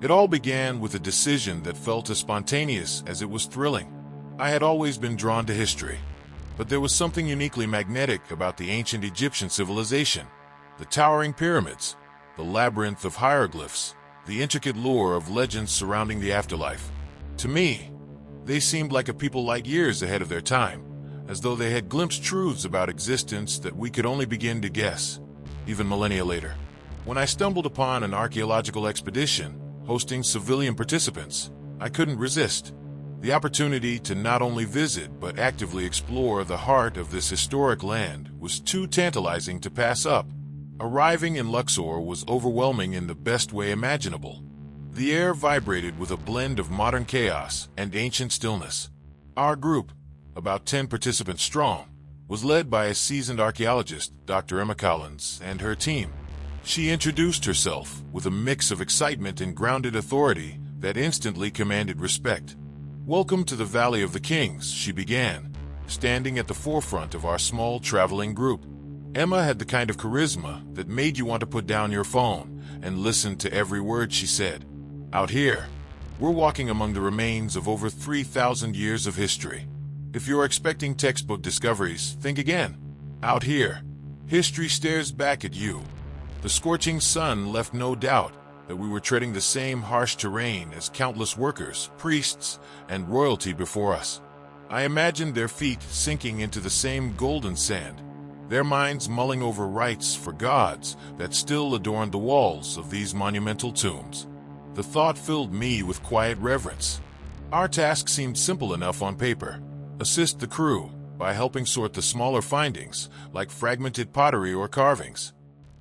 It all began with a decision that felt as spontaneous as it was thrilling. I had always been drawn to history, but there was something uniquely magnetic about the ancient Egyptian civilization. The towering pyramids, the labyrinth of hieroglyphs, the intricate lore of legends surrounding the afterlife. To me, they seemed like a people light years ahead of their time, as though they had glimpsed truths about existence that we could only begin to guess, even millennia later. When I stumbled upon an archaeological expedition hosting civilian participants, I couldn't resist. The opportunity to not only visit but actively explore the heart of this historic land was too tantalizing to pass up. Arriving in Luxor was overwhelming in the best way imaginable. The air vibrated with a blend of modern chaos and ancient stillness. Our group, about 10 participants strong, was led by a seasoned archaeologist, Dr. Emma Collins, and her team. She introduced herself with a mix of excitement and grounded authority that instantly commanded respect. "Welcome to the Valley of the Kings," she began, standing at the forefront of our small traveling group. Emma had the kind of charisma that made you want to put down your phone and listen to every word she said. "Out here, we're walking among the remains of over 3,000 years of history. If you're expecting textbook discoveries, think again. Out here, history stares back at you." The scorching sun left no doubt that we were treading the same harsh terrain as countless workers, priests, and royalty before us. I imagined their feet sinking into the same golden sand, their minds mulling over rites for gods that still adorned the walls of these monumental tombs. The thought filled me with quiet reverence. Our task seemed simple enough on paper: assist the crew by helping sort the smaller findings, like fragmented pottery or carvings.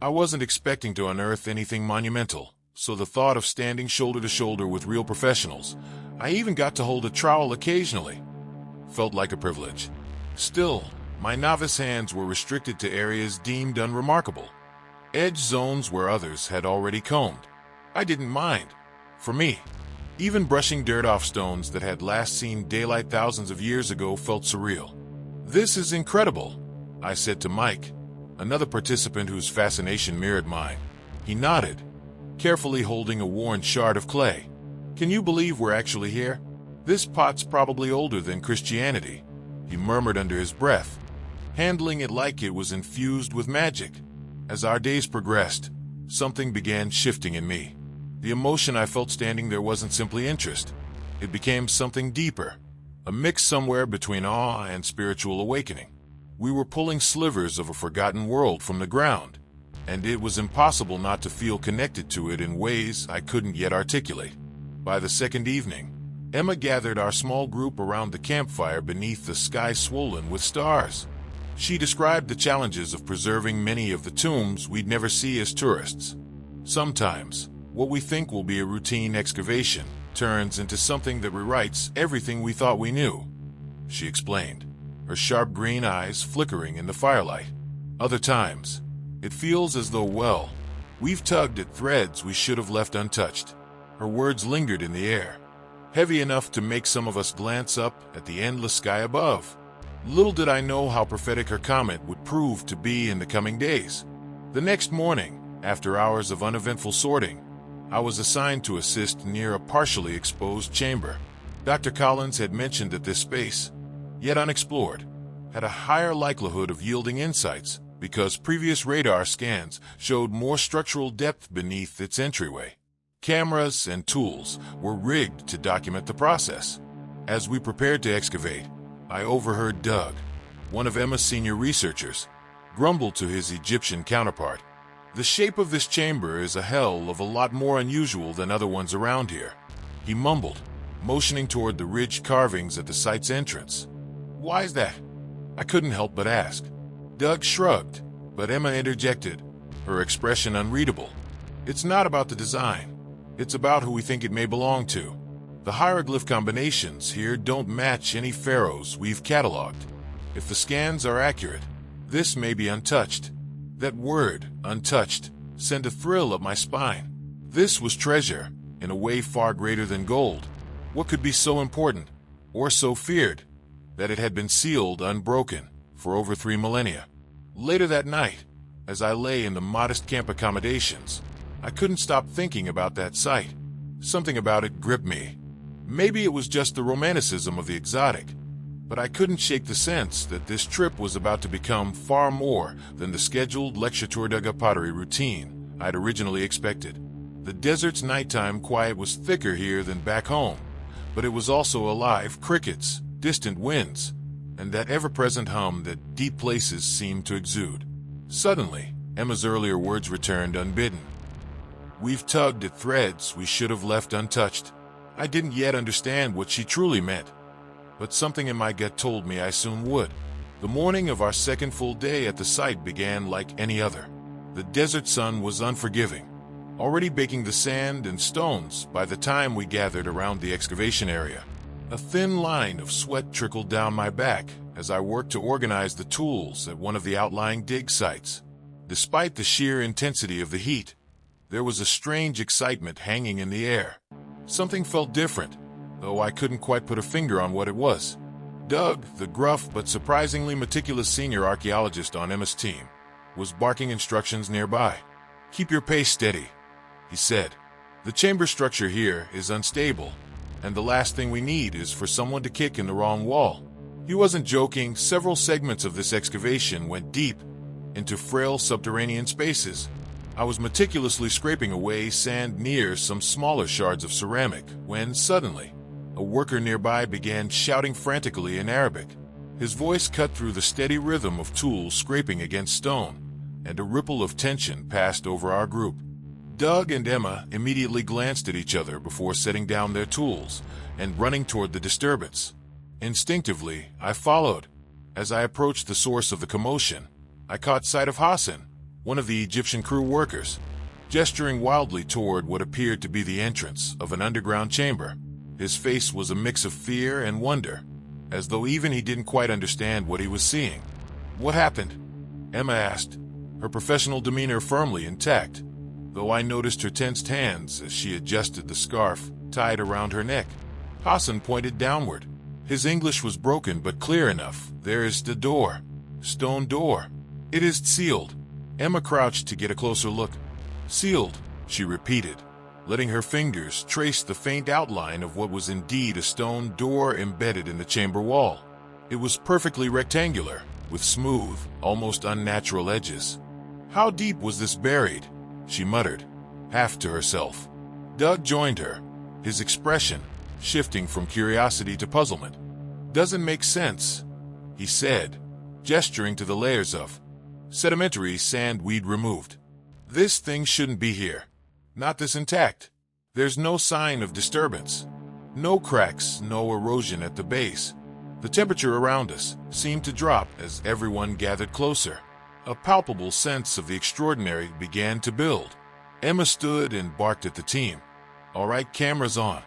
I wasn't expecting to unearth anything monumental, so the thought of standing shoulder to shoulder with real professionals, I even got to hold a trowel occasionally, felt like a privilege. Still, my novice hands were restricted to areas deemed unremarkable, edge zones where others had already combed. I didn't mind. For me, even brushing dirt off stones that had last seen daylight thousands of years ago felt surreal. "This is incredible," I said to Mike, another participant whose fascination mirrored mine. He nodded, carefully holding a worn shard of clay. "Can you believe we're actually here? This pot's probably older than Christianity," he murmured under his breath, handling it like it was infused with magic. As our days progressed, something began shifting in me. The emotion I felt standing there wasn't simply interest. It became something deeper, a mix somewhere between awe and spiritual awakening. We were pulling slivers of a forgotten world from the ground, and it was impossible not to feel connected to it in ways I couldn't yet articulate. By the second evening, Emma gathered our small group around the campfire beneath the sky swollen with stars. She described the challenges of preserving many of the tombs we'd never see as tourists. Sometimes, what we think will be a routine excavation turns into something that rewrites everything we thought we knew, she explained, her sharp green eyes flickering in the firelight. Other times, it feels as though, well, we've tugged at threads we should have left untouched. Her words lingered in the air, heavy enough to make some of us glance up at the endless sky above. Little did I know how prophetic her comment would prove to be in the coming days. The next morning, after hours of uneventful sorting, I was assigned to assist near a partially exposed chamber. Dr. Collins had mentioned that this space, yet unexplored, had a higher likelihood of yielding insights because previous radar scans showed more structural depth beneath its entryway. Cameras and tools were rigged to document the process. As we prepared to excavate, I overheard Doug, one of Emma's senior researchers, grumble to his Egyptian counterpart. "The shape of this chamber is a hell of a lot more unusual than other ones around here," he mumbled, motioning toward the ridged carvings at the site's entrance. "Why is that?" I couldn't help but ask. Doug shrugged, but Emma interjected, her expression unreadable. "It's not about the design. It's about who we think it may belong to. The hieroglyph combinations here don't match any pharaohs we've cataloged. If the scans are accurate, this may be untouched." That word, untouched, sent a thrill up my spine. This was treasure, in a way far greater than gold. What could be so important, or so feared, that it had been sealed unbroken for over 3 millennia? Later that night, as I lay in the modest camp accommodations, I couldn't stop thinking about that site. Something about it gripped me. Maybe it was just the romanticism of the exotic, but I couldn't shake the sense that this trip was about to become far more than the scheduled lecture tour de pottery routine I'd originally expected. The desert's nighttime quiet was thicker here than back home, but it was also alive: crickets, distant winds, and that ever-present hum that deep places seemed to exude. Suddenly, Emma's earlier words returned unbidden. "We've tugged at threads we should have left untouched." I didn't yet understand what she truly meant, but something in my gut told me I soon would. The morning of our second full day at the site began like any other. The desert sun was unforgiving, already baking the sand and stones by the time we gathered around the excavation area. A thin line of sweat trickled down my back as I worked to organize the tools at one of the outlying dig sites. Despite the sheer intensity of the heat, there was a strange excitement hanging in the air. Something felt different, though I couldn't quite put a finger on what it was. Doug, the gruff but surprisingly meticulous senior archaeologist on Emma's team, was barking instructions nearby. "Keep your pace steady," he said. "The chamber structure here is unstable, and the last thing we need is for someone to kick in the wrong wall." He wasn't joking. Several segments of this excavation went deep into frail subterranean spaces. I was meticulously scraping away sand near some smaller shards of ceramic when suddenly a worker nearby began shouting frantically in Arabic. His voice cut through the steady rhythm of tools scraping against stone, and a ripple of tension passed over our group. Doug and Emma immediately glanced at each other before setting down their tools and running toward the disturbance. Instinctively, I followed. As I approached the source of the commotion, I caught sight of Hassan, one of the Egyptian crew workers, gesturing wildly toward what appeared to be the entrance of an underground chamber. His face was a mix of fear and wonder, as though even he didn't quite understand what he was seeing. "What happened?" Emma asked, her professional demeanor firmly intact, though I noticed her tensed hands as she adjusted the scarf tied around her neck. Hassan pointed downward. His English was broken but clear enough. "There is the door. Stone door. It is sealed." Emma crouched to get a closer look. "Sealed," she repeated, letting her fingers trace the faint outline of what was indeed a stone door embedded in the chamber wall. It was perfectly rectangular, with smooth, almost unnatural edges. "How deep was this buried?" she muttered, half to herself. Doug joined her, his expression shifting from curiosity to puzzlement. "Doesn't make sense," he said, gesturing to the layers of sedimentary sand we'd removed. "This thing shouldn't be here. Not this intact. There's no sign of disturbance. No cracks, no erosion at the base." The temperature around us seemed to drop as everyone gathered closer. A palpable sense of the extraordinary began to build. Emma stood and barked at the team. "All right, cameras on.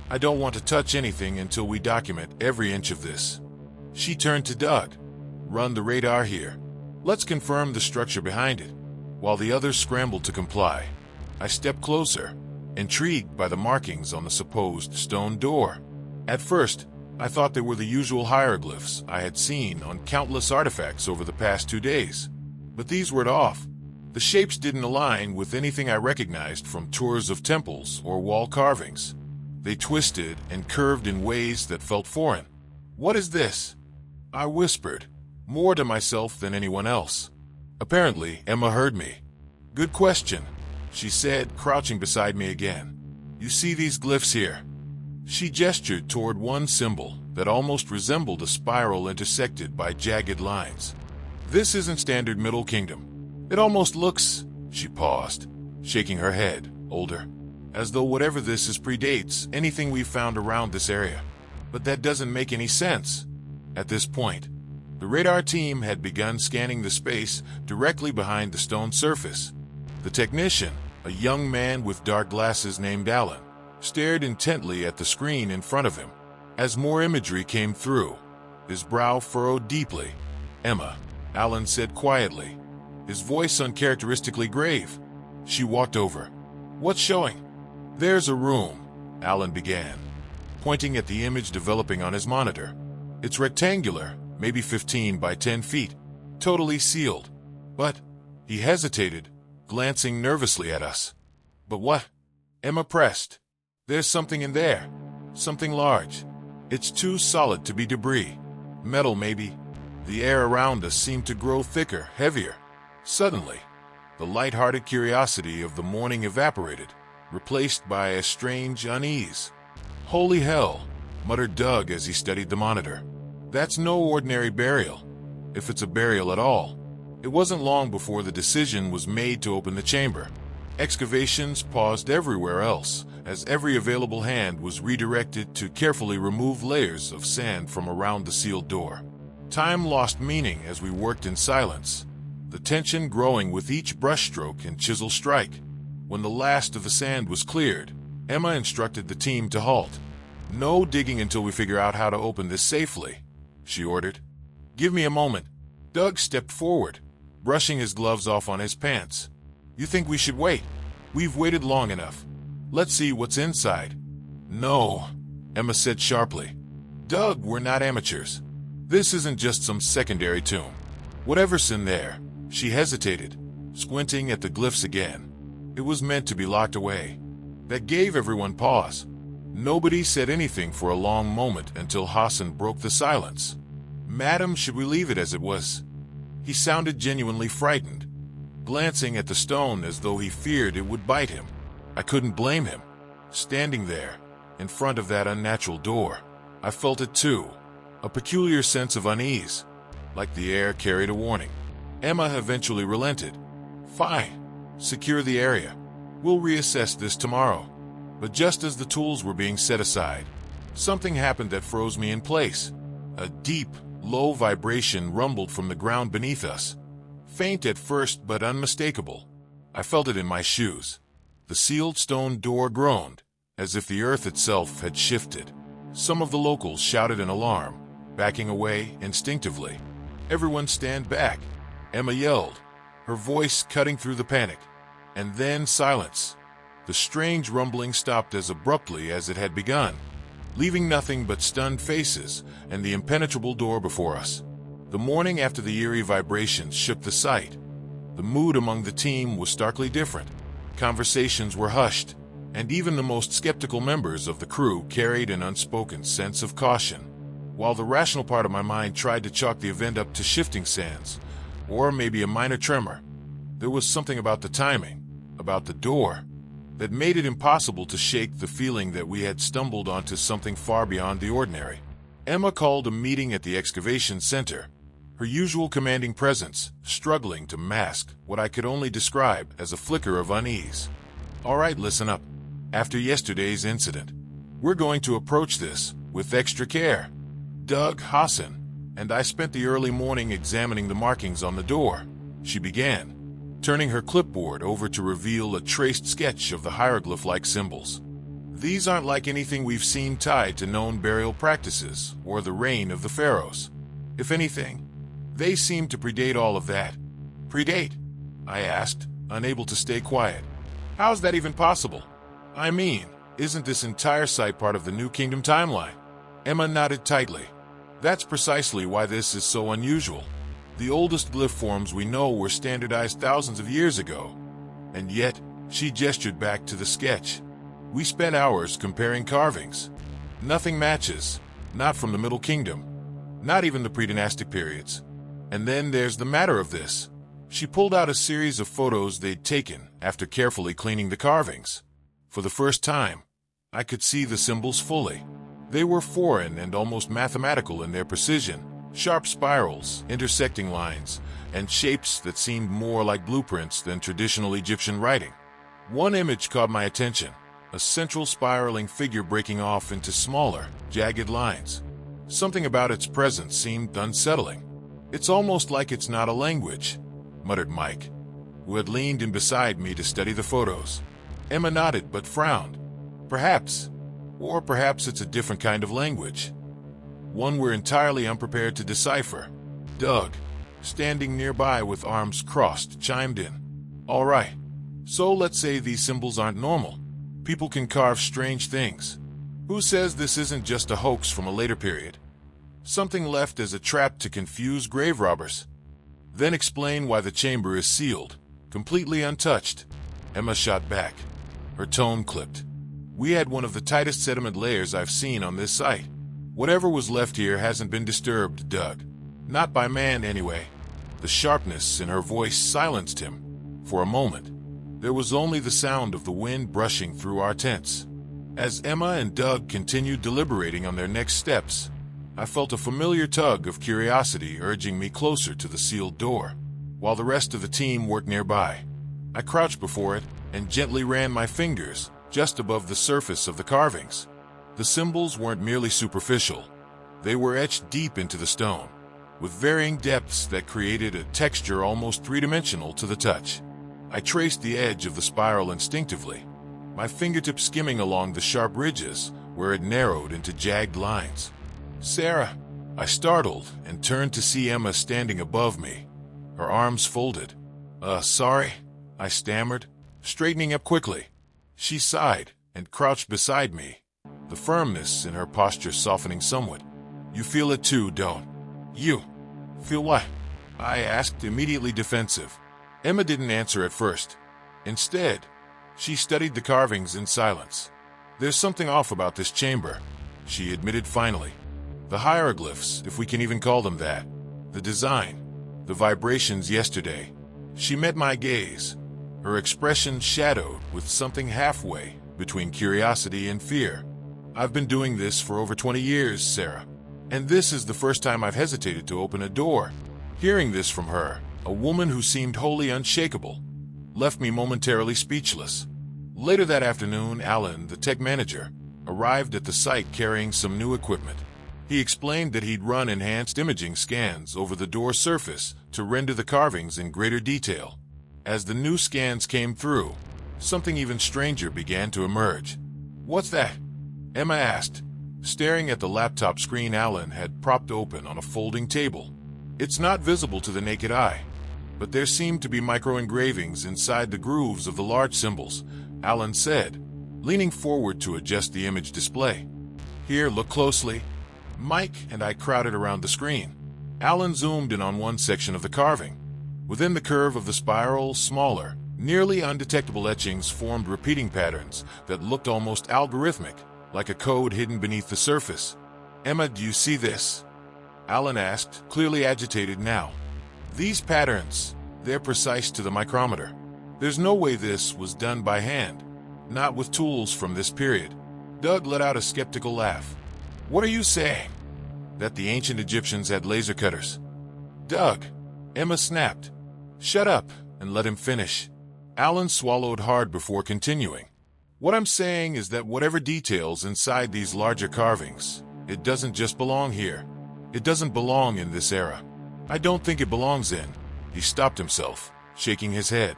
I don't want to touch anything until we document every inch of this." She turned to Doug. "Run the radar here. Let's confirm the structure behind it." While the others scrambled to comply, I stepped closer, intrigued by the markings on the supposed stone door. At first, I thought they were the usual hieroglyphs I had seen on countless artifacts over the past 2 days. But these were off. The shapes didn't align with anything I recognized from tours of temples or wall carvings. They twisted and curved in ways that felt foreign. "What is this?" I whispered, more to myself than anyone else. Apparently, Emma heard me. "Good question," she said, crouching beside me again. "You see these glyphs here?" She gestured toward one symbol that almost resembled a spiral intersected by jagged lines. "This isn't standard Middle Kingdom. It almost looks," she paused, shaking her head, "older. As though whatever this is predates anything we've found around this area. But that doesn't make any sense." At this point, the radar team had begun scanning the space directly behind the stone surface. The technician, a young man with dark glasses named Alan, stared intently at the screen in front of him. As more imagery came through, his brow furrowed deeply. "Emma," Alan said quietly, his voice uncharacteristically grave. She walked over. "What's showing?" "There's a room," Alan began, pointing at the image developing on his monitor. "It's rectangular, maybe 15 by 10 feet, totally sealed. But," he hesitated, glancing nervously at us. "But what?" Emma pressed. There's something in there. Something large. It's too solid to be debris. Metal, maybe. The air around us seemed to grow thicker, heavier. Suddenly, the light-hearted curiosity of the morning evaporated, replaced by a strange unease. "Holy hell," muttered Doug as he studied the monitor. "That's no ordinary burial, if it's a burial at all." It wasn't long before the decision was made to open the chamber. Excavations paused everywhere else, as every available hand was redirected to carefully remove layers of sand from around the sealed door. Time lost meaning as we worked in silence, the tension growing with each brushstroke and chisel strike. When the last of the sand was cleared, Emma instructed the team to halt. "No digging until we figure out how to open this safely," she ordered. "Give me a moment." Doug stepped forward, brushing his gloves off on his pants. "You think we should wait? We've waited long enough. Let's see what's inside." "No," Emma said sharply. "Doug, we're not amateurs. This isn't just some secondary tomb. Whatever's in there." She hesitated, squinting at the glyphs again. It was meant to be locked away. That gave everyone pause. Nobody said anything for a long moment until Hassan broke the silence. "Madam, should we leave it as it was?" He sounded genuinely frightened, glancing at the stone as though he feared it would bite him. I couldn't blame him. Standing there, in front of that unnatural door, I felt it too, a peculiar sense of unease, like the air carried a warning. Emma eventually relented. "Fine. Secure the area. We'll reassess this tomorrow." But just as the tools were being set aside, something happened that froze me in place. A deep, low vibration rumbled from the ground beneath us. Faint at first, but unmistakable. I felt it in my shoes. The sealed stone door groaned, as if the earth itself had shifted. Some of the locals shouted in alarm, backing away instinctively. "Everyone stand back," Emma yelled, her voice cutting through the panic. And then silence. The strange rumbling stopped as abruptly as it had begun, leaving nothing but stunned faces and the impenetrable door before us. The morning after the eerie vibrations shook the site, the mood among the team was starkly different. Conversations were hushed, and even the most skeptical members of the crew carried an unspoken sense of caution. While the rational part of my mind tried to chalk the event up to shifting sands, or maybe a minor tremor, there was something about the timing, about the door, that made it impossible to shake the feeling that we had stumbled onto something far beyond the ordinary. Emma called a meeting at the excavation center, her usual commanding presence struggling to mask what I could only describe as a flicker of unease. "All right, listen up. After yesterday's incident, we're going to approach this with extra care. Doug, Hassan, and I spent the early morning examining the markings on the door," she began, turning her clipboard over to reveal a traced sketch of the hieroglyph-like symbols. "These aren't like anything we've seen tied to known burial practices or the reign of the pharaohs. If anything, they seem to predate all of that." "Predate?" I asked, unable to stay quiet. "How's that even possible? I mean, isn't this entire site part of the New Kingdom timeline?" Emma nodded tightly. "That's precisely why this is so unusual. The oldest glyph forms we know were standardized thousands of years ago. And yet," she gestured back to the sketch, "we spent hours comparing carvings. Nothing matches, not from the Middle Kingdom, not even the pre-dynastic periods. And then there's the matter of this." She pulled out a series of photos they'd taken after carefully cleaning the carvings. For the first time, I could see the symbols fully. They were foreign and almost mathematical in their precision, sharp spirals, intersecting lines, and shapes that seemed more like blueprints than traditional Egyptian writing. One image caught my attention, a central spiraling figure breaking off into smaller, jagged lines. Something about its presence seemed unsettling. "It's almost like it's not a language," muttered Mike, who had leaned in beside me to study the photos. Emma nodded but frowned. "Perhaps. Or perhaps it's a different kind of language. One we're entirely unprepared to decipher." Doug, standing nearby with arms crossed, chimed in. "All right. So let's say these symbols aren't normal. People can carve strange things. Who says this isn't just a hoax from a later period? Something left as a trap to confuse grave robbers? Then explain why the chamber is sealed, completely untouched." Emma shot back. Her tone clipped. We had one of the tightest sediment layers I've seen on this site. Whatever was left here hasn't been disturbed, Doug. Not by man, anyway. The sharpness in her voice silenced him. For a moment, there was only the sound of the wind brushing through our tents. As Emma and Doug continued deliberating on their next steps, I felt a familiar tug of curiosity urging me closer to the sealed door. While the rest of the team worked nearby, I crouched before it and gently ran my fingers just above the surface of the carvings. The symbols weren't merely superficial. They were etched deep into the stone, with varying depths that created a texture almost three-dimensional to the touch. I traced the edge of the spiral instinctively, my fingertips skimming along the sharp ridges where it narrowed into jagged lines. "Sarah," I startled and turned to see Emma standing above me, her arms folded. Sorry," I stammered, straightening up quickly. She sighed and crouched beside me, the firmness in her posture softening somewhat. "You feel it too, don't you?" "Feel what?" I asked, immediately defensive. Emma didn't answer at first. Instead, she studied the carvings in silence. "There's something off about this chamber," she admitted finally. "The hieroglyphs, if we can even call them that. The design. The vibrations yesterday." She met my gaze, her expression shadowed with something halfway between curiosity and fear. "I've been doing this for over 20 years, Sarah, and this is the first time I've hesitated to open a door." Hearing this from her, a woman who seemed wholly unshakable, left me momentarily speechless. Later that afternoon, Alan, the tech manager, arrived at the site carrying some new equipment. He explained that he'd run enhanced imaging scans over the door surface to render the carvings in greater detail. As the new scans came through, something even stranger began to emerge. "What's that?" Emma asked, staring at the laptop screen Alan had propped open on a folding table. "It's not visible to the naked eye, but there seemed to be micro-engravings inside the grooves of the large symbols," Alan said, leaning forward to adjust the image display. "Here, look closely." Mike and I crowded around the screen. Alan zoomed in on one section of the carving. Within the curve of the spiral, smaller, nearly undetectable etchings formed repeating patterns that looked almost algorithmic, like a code hidden beneath the surface. "Emma, do you see this?" Alan asked, clearly agitated now. "These patterns, they're precise to the micrometer. There's no way this was done by hand, not with tools from this period." Doug let out a skeptical laugh. "What are you saying? That the ancient Egyptians had laser cutters?" "Doug," Emma snapped. "Shut up and let him finish." Alan swallowed hard before continuing. "What I'm saying is that whatever details inside these larger carvings, it doesn't just belong here. It doesn't belong in this era. I don't think it belongs in." He stopped himself, shaking his head.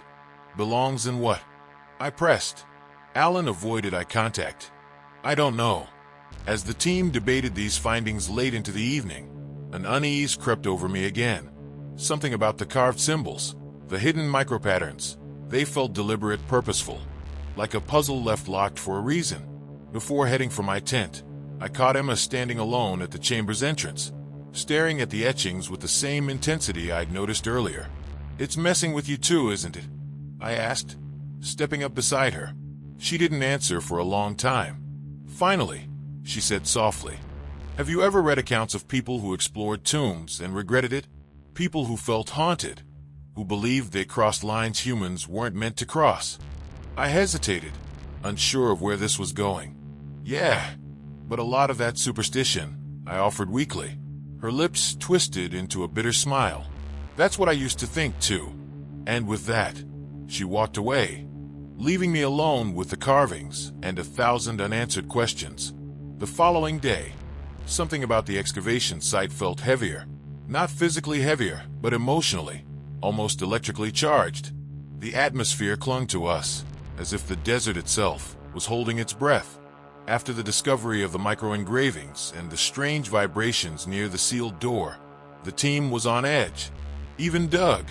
"Belongs in what?" I pressed. Alan avoided eye contact. "I don't know." As the team debated these findings late into the evening, an unease crept over me again. Something about the carved symbols, the hidden micropatterns, they felt deliberate, purposeful, like a puzzle left locked for a reason. Before heading for my tent, I caught Emma standing alone at the chamber's entrance, staring at the etchings with the same intensity I'd noticed earlier. "It's messing with you too, isn't it?" I asked, stepping up beside her. She didn't answer for a long time. Finally, she said softly, "Have you ever read accounts of people who explored tombs and regretted it? People who felt haunted, who believed they crossed lines humans weren't meant to cross?" I hesitated, unsure of where this was going. "Yeah, but a lot of that superstition," I offered weakly. Her lips twisted into a bitter smile. "That's what I used to think too." And with that, she walked away, leaving me alone with the carvings and 1,000 unanswered questions. The following day, something about the excavation site felt heavier. Not physically heavier, but emotionally, almost electrically charged. The atmosphere clung to us, as if the desert itself was holding its breath. After the discovery of the micro-engravings and the strange vibrations near the sealed door, the team was on edge. Even Doug,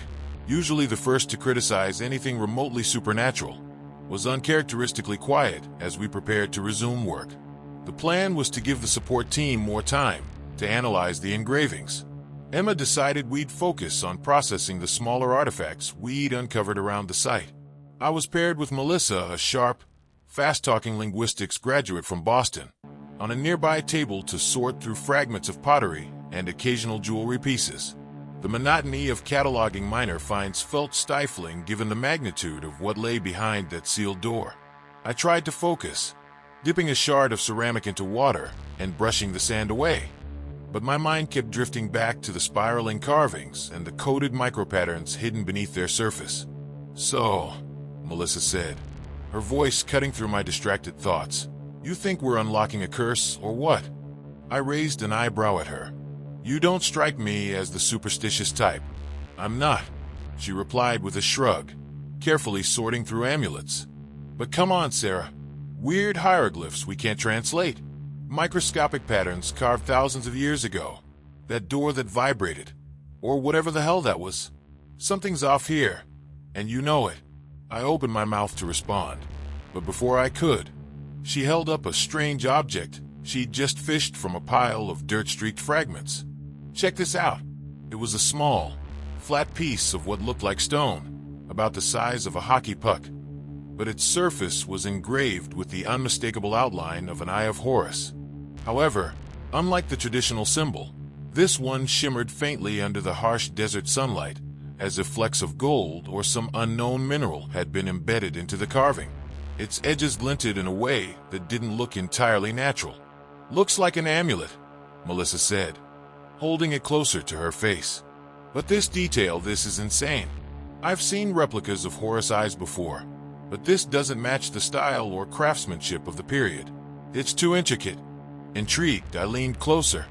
usually the first to criticize anything remotely supernatural, was uncharacteristically quiet as we prepared to resume work. The plan was to give the support team more time to analyze the engravings. Emma decided we'd focus on processing the smaller artifacts we'd uncovered around the site. I was paired with Melissa, a sharp, fast-talking linguistics graduate from Boston, on a nearby table to sort through fragments of pottery and occasional jewelry pieces. The monotony of cataloging minor finds felt stifling given the magnitude of what lay behind that sealed door. I tried to focus, dipping a shard of ceramic into water and brushing the sand away. But my mind kept drifting back to the spiraling carvings and the coded micropatterns hidden beneath their surface. "So," Melissa said, her voice cutting through my distracted thoughts, "you think we're unlocking a curse, or what?" I raised an eyebrow at her. "You don't strike me as the superstitious type." "I'm not," she replied with a shrug, carefully sorting through amulets. "But come on, Sarah. Weird hieroglyphs we can't translate. Microscopic patterns carved thousands of years ago. That door that vibrated. Or whatever the hell that was. Something's off here. And you know it." I opened my mouth to respond. But before I could, she held up a strange object she'd just fished from a pile of dirt-streaked fragments. "Check this out." It was a small, flat piece of what looked like stone, about the size of a hockey puck. But its surface was engraved with the unmistakable outline of an Eye of Horus. However, unlike the traditional symbol, this one shimmered faintly under the harsh desert sunlight, as if flecks of gold or some unknown mineral had been embedded into the carving. Its edges glinted in a way that didn't look entirely natural. "Looks like an amulet," Melissa said, holding it closer to her face. "But this is insane. I've seen replicas of Horus eyes before, but this doesn't match the style or craftsmanship of the period. It's too intricate." Intrigued, I leaned closer.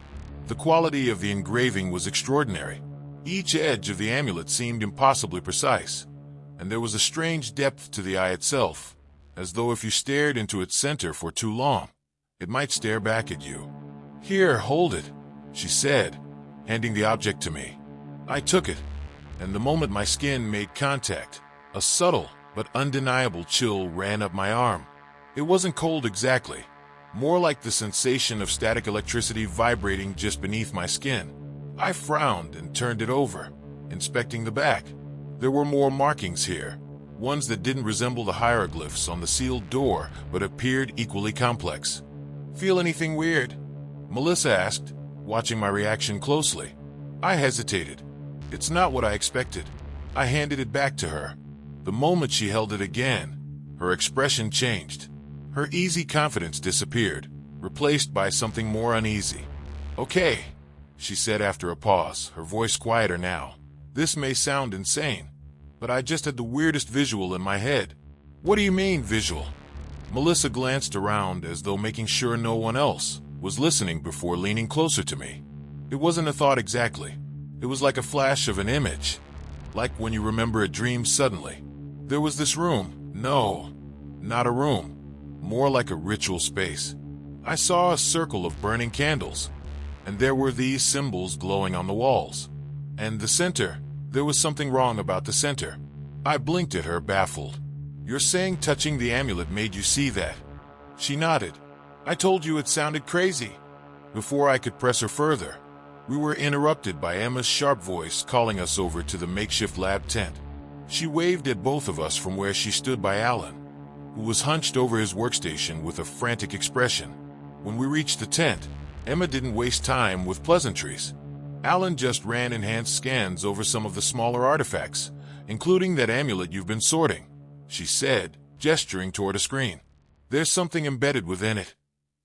The quality of the engraving was extraordinary. Each edge of the amulet seemed impossibly precise, and there was a strange depth to the eye itself, as though if you stared into its center for too long, it might stare back at you. "Here, hold it," she said, handing the object to me. I took it, and the moment my skin made contact, a subtle but undeniable chill ran up my arm. It wasn't cold exactly, more like the sensation of static electricity vibrating just beneath my skin. I frowned and turned it over, inspecting the back. There were more markings here, ones that didn't resemble the hieroglyphs on the sealed door but appeared equally complex. "Feel anything weird?" Melissa asked, watching my reaction closely. I hesitated. "It's not what I expected." I handed it back to her. The moment she held it again, her expression changed. Her easy confidence disappeared, replaced by something more uneasy. "Okay," she said after a pause, her voice quieter now. "This may sound insane, but I just had the weirdest visual in my head." "What do you mean, visual?" Melissa glanced around as though making sure no one else was listening before leaning closer to me. "It wasn't a thought exactly. It was like a flash of an image, like when you remember a dream suddenly. There was this room. No, not a room. More like a ritual space. I saw a circle of burning candles, and there were these symbols glowing on the walls. And the center, there was something wrong about the center." I blinked at her, baffled. "You're saying touching the amulet made you see that?" She nodded. "I told you it sounded crazy." Before I could press her further, we were interrupted by Emma's sharp voice calling us over to the makeshift lab tent. She waved at both of us from where she stood by Alan, who was hunched over his workstation with a frantic expression. When we reached the tent, Emma didn't waste time with pleasantries. Alan just ran enhanced scans over some of the smaller artifacts, including that amulet you've been sorting, she said, gesturing toward a screen. "There's something embedded within it,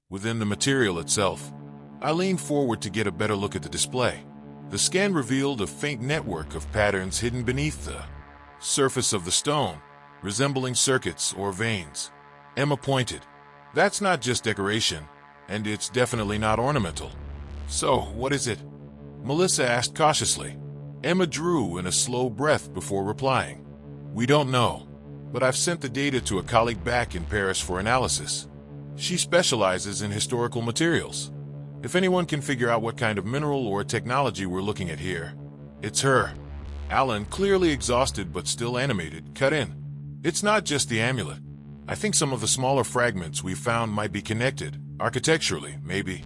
within the material itself." I leaned forward to get a better look at the display. The scan revealed a faint network of patterns hidden beneath the surface of the stone, resembling circuits or veins. Emma pointed. "That's not just decoration, and it's definitely not ornamental." "So, what is it?" Melissa asked cautiously. Emma drew in a slow breath before replying. "We don't know, but I've sent the data to a colleague back in Paris for analysis. She specializes in historical materials. If anyone can figure out what kind of mineral or technology we're looking at here, it's her." Alan, clearly exhausted but still animated, cut in. "It's not just the amulet. I think some of the smaller fragments we found might be connected, architecturally, maybe.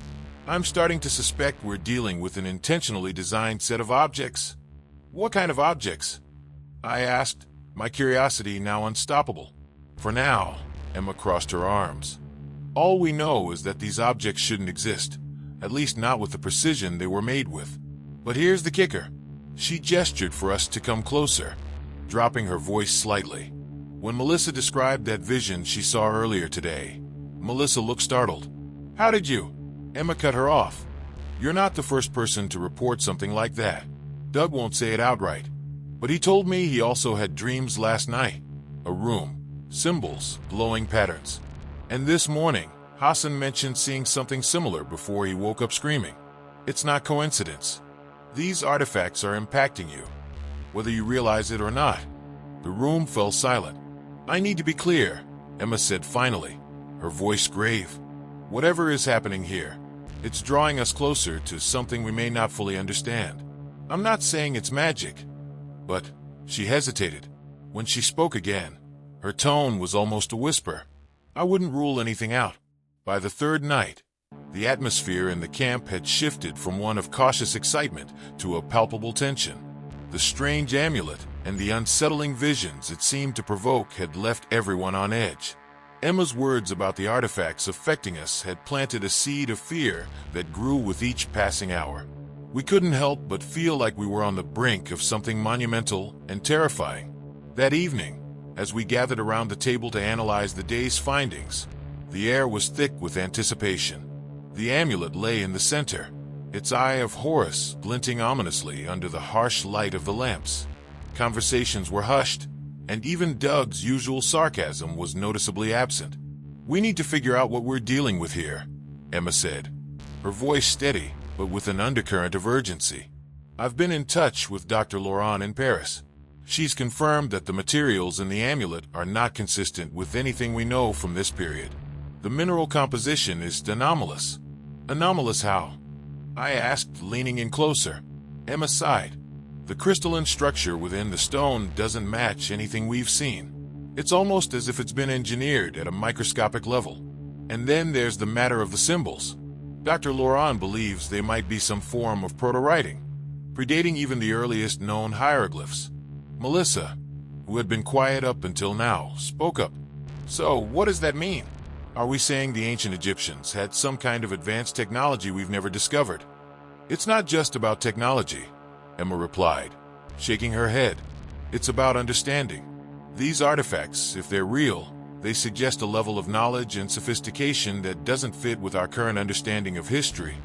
I'm starting to suspect we're dealing with an intentionally designed set of objects." "What kind of objects?" I asked, my curiosity now unstoppable. "For now," Emma crossed her arms. All we know is that these objects shouldn't exist, at least not with the precision they were made with. But here's the kicker. She gestured for us to come closer, dropping her voice slightly. When Melissa described that vision she saw earlier today, Melissa looked startled. How did you? Emma cut her off. You're not the first person to report something like that. Doug won't say it outright, but he told me he also had dreams last night. A room, symbols, glowing patterns. And this morning, Hassan mentioned seeing something similar before he woke up screaming. It's not coincidence. These artifacts are impacting you, whether you realize it or not. The room fell silent. I need to be clear, Emma said finally, her voice grave. Whatever is happening here, it's drawing us closer to something we may not fully understand. I'm not saying it's magic, but she hesitated. When she spoke again, her tone was almost a whisper. I wouldn't rule anything out. By the third night, the atmosphere in the camp had shifted from one of cautious excitement to a palpable tension. The strange amulet and the unsettling visions it seemed to provoke had left everyone on edge. Emma's words about the artifacts affecting us had planted a seed of fear that grew with each passing hour. We couldn't help but feel like we were on the brink of something monumental and terrifying. That evening, as we gathered around the table to analyze the day's findings, the air was thick with anticipation. The amulet lay in the center, its eye of Horus glinting ominously under the harsh light of the lamps. Conversations were hushed, and even Doug's usual sarcasm was noticeably absent. We need to figure out what we're dealing with here, Emma said, her voice steady, but with an undercurrent of urgency. I've been in touch with Dr. Laurent in Paris. She's confirmed that the materials in the amulet are not consistent with anything we know from this period. The mineral composition is anomalous. Anomalous how? I asked, leaning in closer. Emma sighed. The crystalline structure within the stone doesn't match anything we've seen. It's almost as if it's been engineered at a microscopic level. And then there's the matter of the symbols. Dr. Laurent believes they might be some form of proto-writing, predating even the earliest known hieroglyphs. Melissa, who had been quiet up until now, spoke up. So, what does that mean? Are we saying the ancient Egyptians had some kind of advanced technology we've never discovered? It's not just about technology, Emma replied, shaking her head. It's about understanding. These artifacts, if they're real, they suggest a level of knowledge and sophistication that doesn't fit with our current understanding of history.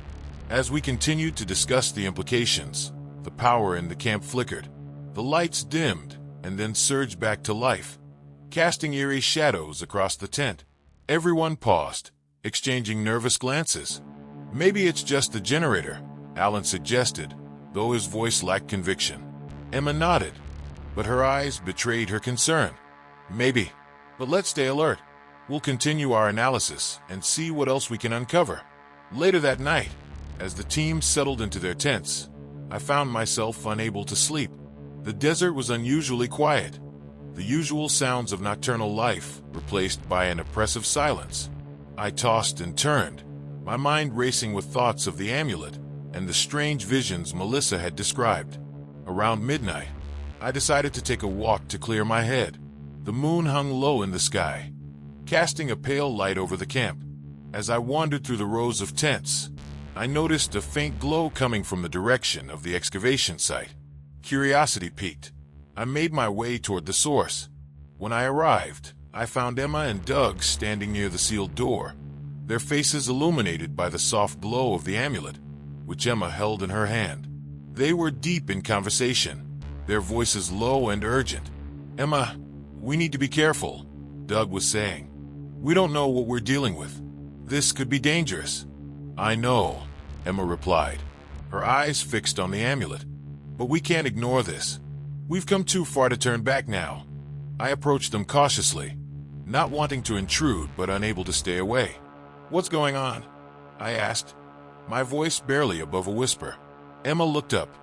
As we continued to discuss the implications, the power in the camp flickered. The lights dimmed and then surged back to life, casting eerie shadows across the tent. Everyone paused, exchanging nervous glances. Maybe it's just the generator, Alan suggested, though his voice lacked conviction. Emma nodded, but her eyes betrayed her concern. Maybe, but let's stay alert. We'll continue our analysis and see what else we can uncover. Later that night, as the team settled into their tents, I found myself unable to sleep. The desert was unusually quiet, the usual sounds of nocturnal life replaced by an oppressive silence. I tossed and turned, my mind racing with thoughts of the amulet and the strange visions Melissa had described. Around midnight, I decided to take a walk to clear my head. The moon hung low in the sky, casting a pale light over the camp. As I wandered through the rows of tents, I noticed a faint glow coming from the direction of the excavation site. Curiosity piqued. I made my way toward the source. When I arrived, I found Emma and Doug standing near the sealed door, their faces illuminated by the soft glow of the amulet, which Emma held in her hand. They were deep in conversation, their voices low and urgent. Emma, we need to be careful, Doug was saying. We don't know what we're dealing with. This could be dangerous. I know, Emma replied, her eyes fixed on the amulet. But we can't ignore this. We've come too far to turn back now. I approached them cautiously, not wanting to intrude but unable to stay away. What's going on? I asked, my voice barely above a whisper. Emma looked up,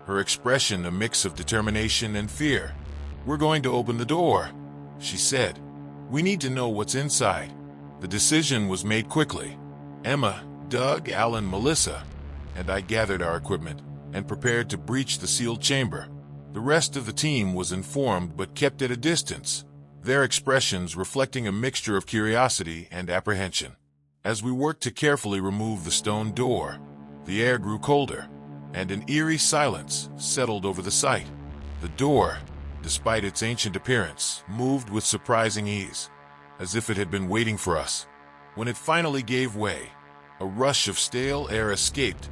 her expression a mix of determination and fear. We're going to open the door, she said. We need to know what's inside. The decision was made quickly. Emma, Doug, Alan, Melissa, and I gathered our equipment and prepared to breach the sealed chamber. The rest of the team was informed but kept at a distance, their expressions reflecting a mixture of curiosity and apprehension. As we worked to carefully remove the stone door, the air grew colder, and an eerie silence settled over the site. The door, despite its ancient appearance, moved with surprising ease, as if it had been waiting for us. When it finally gave way, a rush of stale air escaped,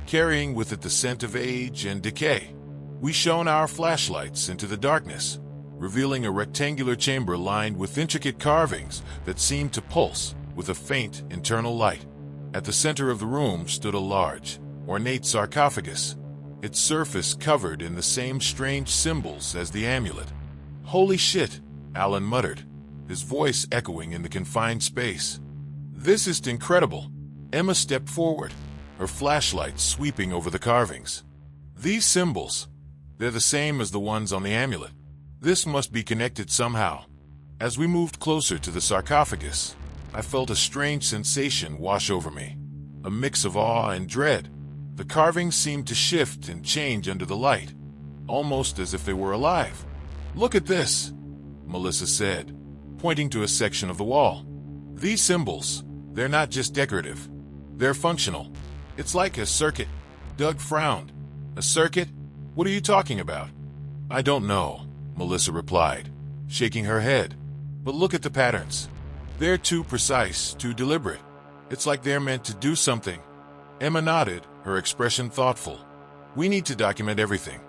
carrying with it the scent of age and decay. We shone our flashlights into the darkness, revealing a rectangular chamber lined with intricate carvings that seemed to pulse with a faint internal light. At the center of the room stood a large, ornate sarcophagus, its surface covered in the same strange symbols as the amulet. "Holy shit," Alan muttered, his voice echoing in the confined space. "This is incredible." Emma stepped forward, her flashlight sweeping over the carvings. "These symbols, they're the same as the ones on the amulet. This must be connected somehow." As we moved closer to the sarcophagus, I felt a strange sensation wash over me, a mix of awe and dread. The carvings seemed to shift and change under the light, almost as if they were alive. "Look at this," Melissa said, pointing to a section of the wall. "These symbols, they're not just decorative. They're functional. It's like a circuit." Doug frowned. "A circuit? What are you talking about?" "I don't know," Melissa replied, shaking her head. "But look at the patterns. They're too precise, too deliberate. It's like they're meant to do something." Emma nodded, her expression thoughtful. "We need to document everything.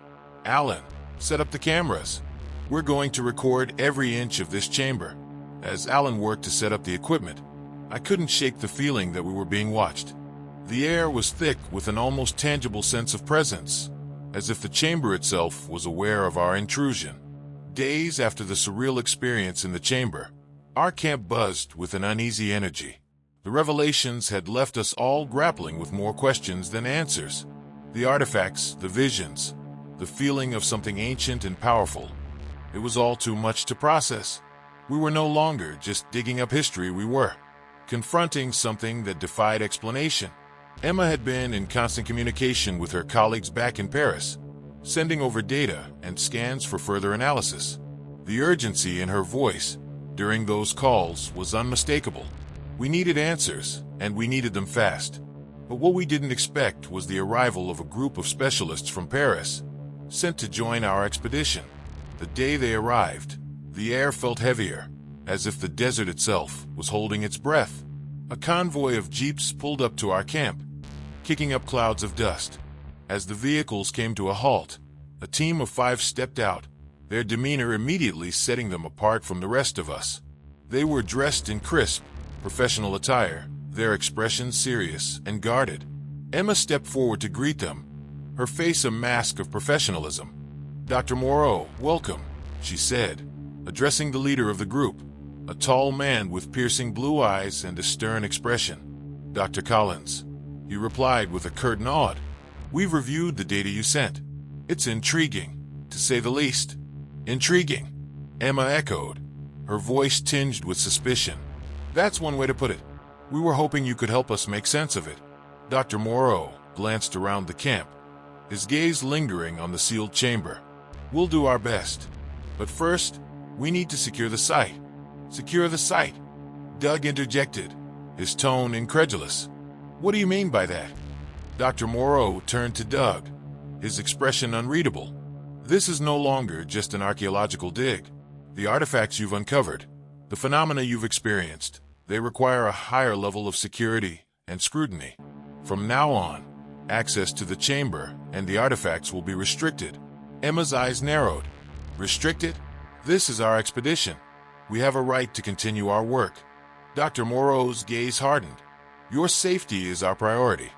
Alan, set up the cameras. We're going to record every inch of this chamber." As Alan worked to set up the equipment, I couldn't shake the feeling that we were being watched. The air was thick with an almost tangible sense of presence, as if the chamber itself was aware of our intrusion. Days after the surreal experience in the chamber, our camp buzzed with an uneasy energy. The revelations had left us all grappling with more questions than answers. The artifacts, the visions, the feeling of something ancient and powerful. It was all too much to process. We were no longer just digging up history, we were confronting something that defied explanation. Emma had been in constant communication with her colleagues back in Paris, sending over data and scans for further analysis. The urgency in her voice during those calls was unmistakable. We needed answers, and we needed them fast. But what we didn't expect was the arrival of a group of specialists from Paris, sent to join our expedition. The day they arrived, the air felt heavier, as if the desert itself was holding its breath. A convoy of jeeps pulled up to our camp, kicking up clouds of dust. As the vehicles came to a halt, a team of 5 stepped out, their demeanor immediately setting them apart from the rest of us. They were dressed in crisp, professional attire, their expressions serious and guarded. Emma stepped forward to greet them, her face a mask of professionalism. "Dr. Moreau, welcome," she said, addressing the leader of the group, a tall man with piercing blue eyes and a stern expression. "Dr. Collins," he replied with a curt nod. "We've reviewed the data you sent. It's intriguing, to say the least." "Intriguing," Emma echoed, her voice tinged with suspicion. "That's one way to put it. We were hoping you could help us make sense of it." Dr. Moreau glanced around the camp, his gaze lingering on the sealed chamber. "We'll do our best. But first, we need to secure the site." "Secure the site?" Doug interjected, his tone incredulous. "What do you mean by that?" Dr. Moreau turned to Doug, his expression unreadable. "This is no longer just an archaeological dig. The artifacts you've uncovered, the phenomena you've experienced, they require a higher level of security and scrutiny. From now on, access to the chamber and the artifacts will be restricted." Emma's eyes narrowed. "Restricted? This is our expedition. We have a right to continue our work." Dr. Moreau's gaze hardened. "Your safety is our priority.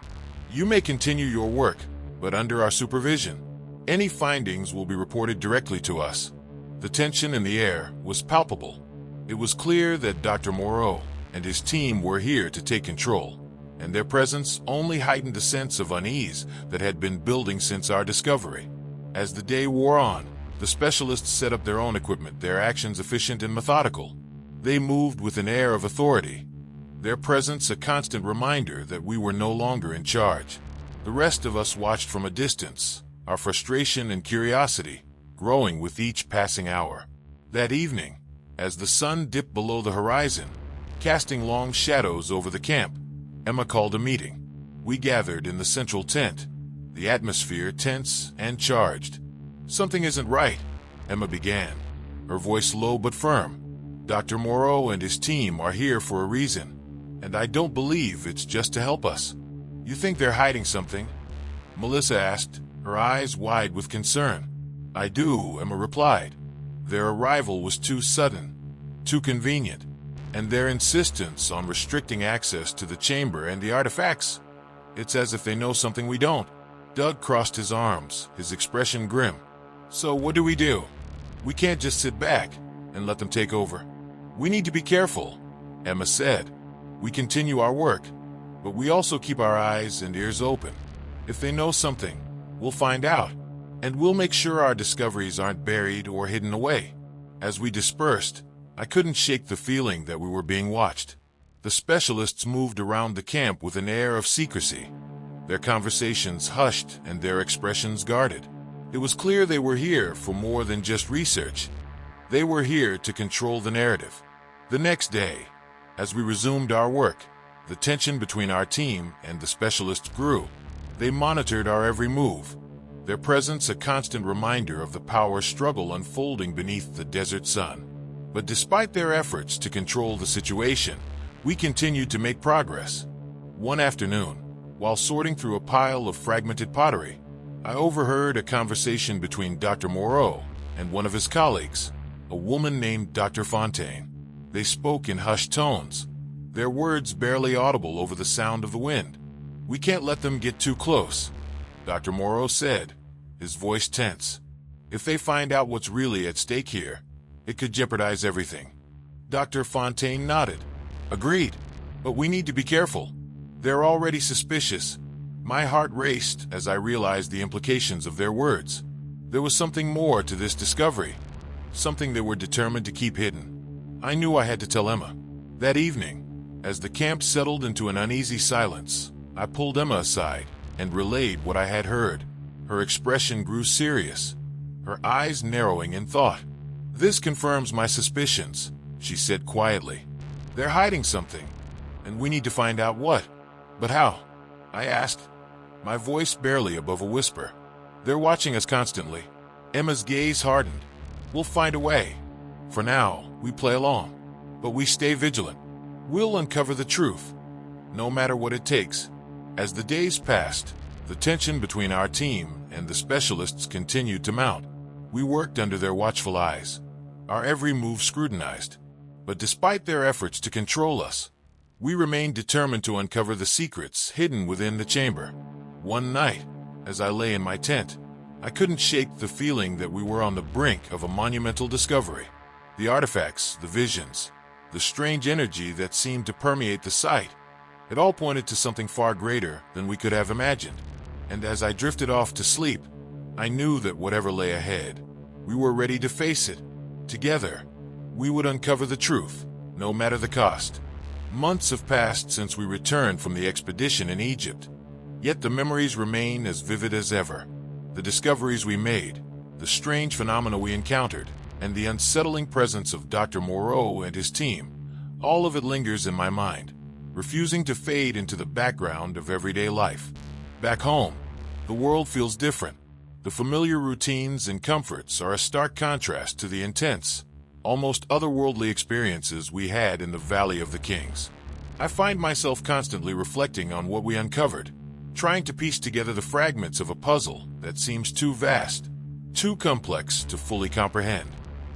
You may continue your work, but under our supervision. Any findings will be reported directly to us." The tension in the air was palpable. It was clear that Dr. Moreau and his team were here to take control, and their presence only heightened a sense of unease that had been building since our discovery. As the day wore on, the specialists set up their own equipment, their actions efficient and methodical. They moved with an air of authority, their presence a constant reminder that we were no longer in charge. The rest of us watched from a distance, our frustration and curiosity growing with each passing hour. That evening, As the sun dipped below the horizon, casting long shadows over the camp, Emma called a meeting. We gathered in the central tent, the atmosphere tense and charged. "Something isn't right," Emma began, her voice low but firm. "Dr. Moreau and his team are here for a reason, and I don't believe it's just to help us." "You think they're hiding something?" Melissa asked, her eyes wide with concern. "I do," Emma replied. "Their arrival was too sudden, too convenient, and their insistence on restricting access to the chamber and the artifacts. It's as if they know something we don't." Doug crossed his arms, his expression grim. "So what do? We can't just sit back and let them take over. We need to be careful," Emma said. "We continue our work, but we also keep our eyes and ears open. If they know something, we'll find out, and we'll make sure our discoveries aren't buried or hidden away." As we dispersed, I couldn't shake the feeling that we were being watched. The specialists moved around the camp with an air of secrecy, their conversations hushed and their expressions guarded. It was clear they were here for more than just research. They were here to control the narrative. The next day, as we resumed our work, the tension between our team and the specialists grew. They monitored our every move, their presence a constant reminder of the power struggle unfolding beneath the desert sun. But despite their efforts to control the situation, we continued to make progress. One afternoon, while sorting through a pile of fragmented pottery, I overheard a conversation between Dr. Moreau and one of his colleagues, a woman named Dr. Fontaine. They spoke in hushed tones, their words barely audible over the sound of the wind. "We can't let them get too close," Dr. Moreau said, his voice tense. "If they find out what's really at stake here, it could jeopardize everything." Dr. Fontaine nodded. "Agreed, but we need to be careful. They're already suspicious." My heart raced as I realized the implications of their words. There was something more to this discovery, something they were determined to keep hidden. I knew I had to tell Emma. That evening, as the camp settled into an uneasy silence, I pulled Emma aside and relayed what I had heard. Her expression grew serious, her eyes narrowing in thought. "This confirms my suspicions," she said quietly. "They're hiding something, and we need to find out what." "But how?" I asked, my voice barely above a whisper. "They're watching us constantly." Emma's gaze hardened. "We'll find a way. For now, we play along, but we stay vigilant. We'll uncover the truth, no matter what it takes." As the days passed, the tension between our team and the specialists continued to mount. We worked under their watchful eyes, our every move scrutinized. But despite their efforts to control us, we remained determined to uncover the secrets hidden within the chamber. One night, as I lay in my tent, I couldn't shake the feeling that we were on the brink of a monumental discovery. The artifacts, the visions, the strange energy that seemed to permeate the site, it all pointed to something far greater than we could have imagined. And as I drifted off to sleep, I knew that whatever lay ahead, we were ready to face it. Together, we would uncover the truth, no matter the cost. Months have passed since we returned from the expedition in Egypt, yet the memories remain as vivid as ever. The discoveries we made, the strange phenomena we encountered, and the unsettling presence of Dr. Moreau and his team, all of it lingers in my mind, refusing to fade into the background of everyday life. Back home, the world feels different. The familiar routines and comforts are a stark contrast to the intense, almost otherworldly experiences we had in the Valley of the Kings. I find myself constantly reflecting on what we uncovered, trying to piece together the fragments of a puzzle that seems too vast, too complex to fully comprehend.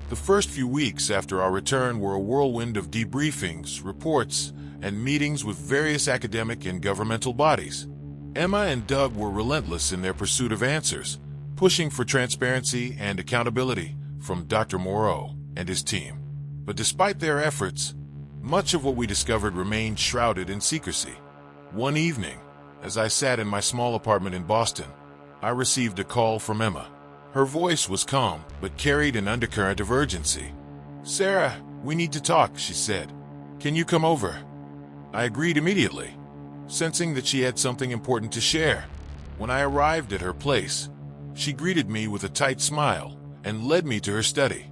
The first few weeks after our return were a whirlwind of debriefings, reports, and meetings with various academic and governmental bodies. Emma and Doug were relentless in their pursuit of answers, pushing for transparency and accountability from Dr. Moreau and his team. But despite their efforts, much of what we discovered remained shrouded in secrecy. One evening, as I sat in my small apartment in Boston, I received a call from Emma. Her voice was calm, but carried an undercurrent of urgency. "Sarah, we need to talk," she said. "Can you come over?" I agreed immediately, sensing that she had something important to share. When I arrived at her place, she greeted me with a tight smile and led me to her study.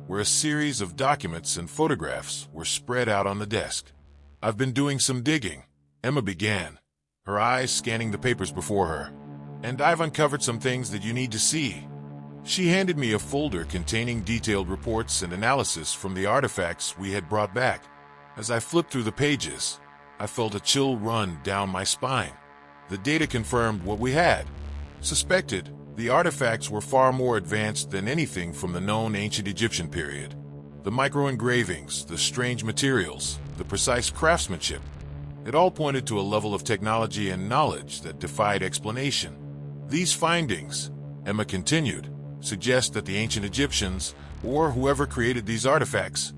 where a series of documents and photographs were spread out on the desk. "I've been doing some digging," Emma began, her eyes scanning the papers before her. "And I've uncovered some things that you need to see." She handed me a folder containing detailed reports and analysis from the artifacts we had brought back. As I flipped through the pages, I felt a chill run down my spine. The data confirmed what we had suspected. The artifacts were far more advanced than anything from the known ancient Egyptian period. The micro-engravings, the strange materials, the precise craftsmanship, it all pointed to a level of technology and knowledge that defied explanation. "These findings," Emma continued, "suggest that the ancient Egyptians, or whoever created these artifacts,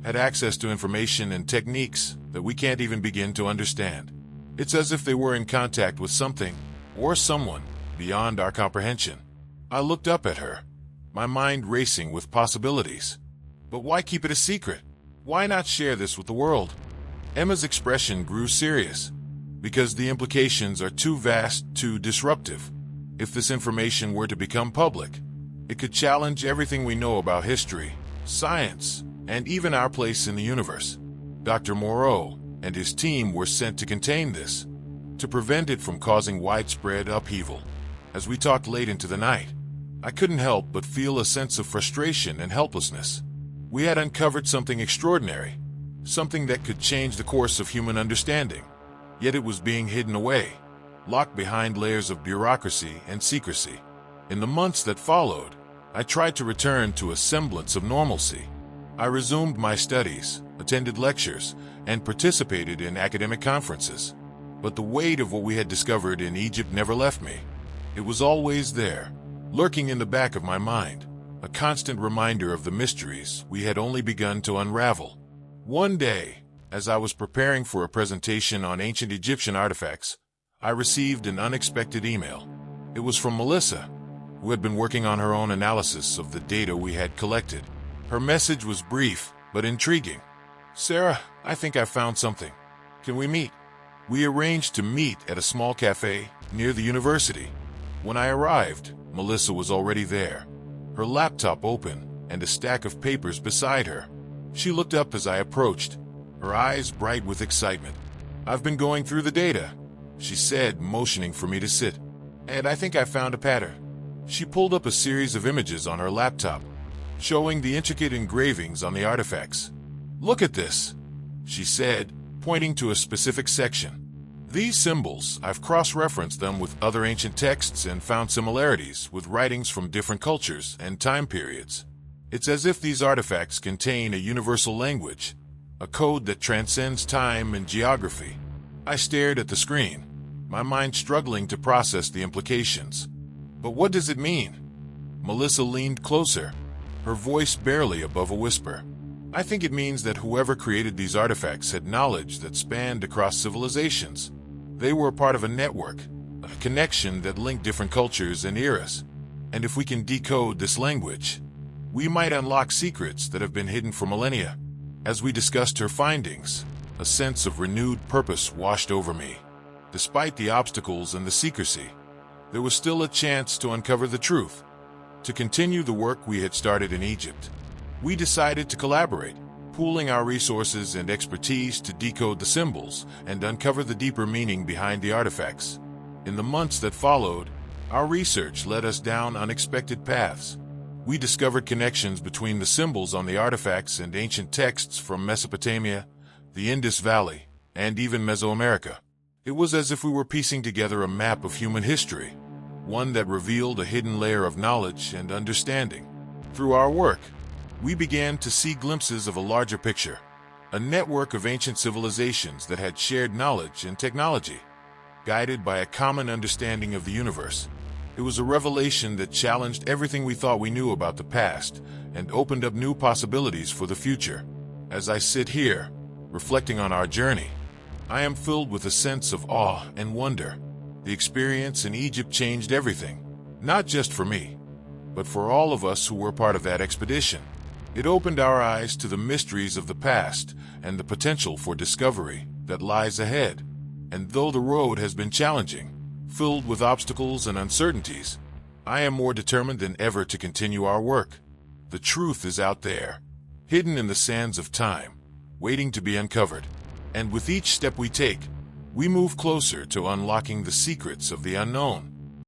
had access to information and techniques that we can't even begin to understand. It's as if they were in contact with something, or someone, beyond our comprehension." I looked up at her, my mind racing with possibilities. "But why keep it a secret? Why not share this with the world?" Emma's expression grew serious. "Because the implications are too vast, too disruptive. If this information were to become public, it could challenge everything we know about history, science, and even our place in the universe. Dr. Moreau and his team were sent to contain this, to prevent it from causing widespread upheaval." As we talked late into the night, I couldn't help but feel a sense of frustration and helplessness. We had uncovered something extraordinary, something that could change the course of human understanding. Yet it was being hidden away, locked behind layers of bureaucracy and secrecy. In the months that followed, I tried to return to a semblance of normalcy. I resumed my studies, attended lectures, and participated in academic conferences. But the weight of what we had discovered in Egypt never left me. It was always there, lurking in the back of my mind, a constant reminder of the mysteries we had only begun to unravel. One day, as I was preparing for a presentation on ancient Egyptian artifacts, I received an unexpected email. It was from Melissa, who had been working on her own analysis of the data we had collected. Her message was brief, but intriguing. "Sarah, I think I found something. Can we meet?" We arranged to meet at a small cafe near the university. When I arrived, Melissa was already there, her laptop open and a stack of papers beside her. She looked up as I approached, her eyes bright with excitement. "I've been going through the data," she said, motioning for me to sit. "And I think I found a pattern." She pulled up a series of images on her laptop, showing the intricate engravings on the artifacts. "Look at this," she said, pointing to a specific section. "These symbols, I've cross-referenced them with other ancient texts and found similarities with writings from different cultures and time periods. It's as if these artifacts contain a universal language, a code that transcends time and geography." I stared at the screen, my mind struggling to process the implications. "But what does it mean?" Melissa leaned closer, her voice barely above a whisper. "I think it means that whoever created these artifacts had knowledge that spanned across civilizations. They were a part of a network, a connection that linked different cultures and eras. And if we can decode this language, we might unlock secrets that have been hidden for millennia." As we discussed her findings, a sense of renewed purpose washed over me. Despite the obstacles and the secrecy, there was still a chance to uncover the truth, to continue the work we had started in Egypt. We decided to collaborate, pooling our resources and expertise to decode the symbols and uncover the deeper meaning behind the artifacts. In the months that followed, our research led us down unexpected paths. We discovered connections between the symbols on the artifacts and ancient texts from Mesopotamia, the Indus Valley, and even Mesoamerica. It was as if we were piecing together a map of human history, one that revealed a hidden layer of knowledge and understanding. Through our work, we began to see glimpses of a larger picture, a network of ancient civilizations that had shared knowledge and technology, guided by a common understanding of the universe. It was a revelation that challenged everything we thought we knew about the past and opened up new possibilities for the future. As I sit here, reflecting on our journey, I am filled with a sense of awe and wonder. The experience in Egypt changed everything, not just for me, but for all of us who were part of that expedition. It opened our eyes to the mysteries of the past and the potential for discovery that lies ahead. And though the road has been challenging, filled with obstacles and uncertainties, I am more determined than ever to continue our work, The truth is out there, hidden in the sands of time, waiting to be uncovered. And with each step we take, we move closer to unlocking the secrets of the unknown.